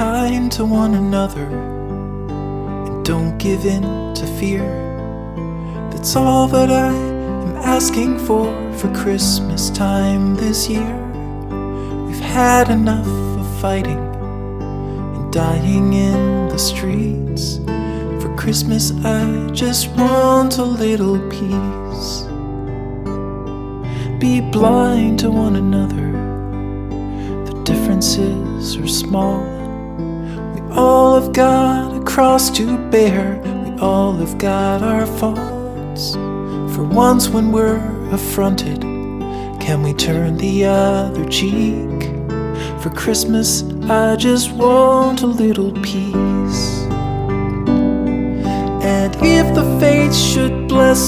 kind to one another, and don't give in to fear. That's all that I am asking for Christmas time this year. We've had enough of fighting and dying in the streets. For Christmas I just want a little peace. Be blind to one another, the differences are small. We all have got a cross to bear, we all have got our faults. For once when we're affronted, can we turn the other cheek? For Christmas I just want a little peace. And if the fates should bless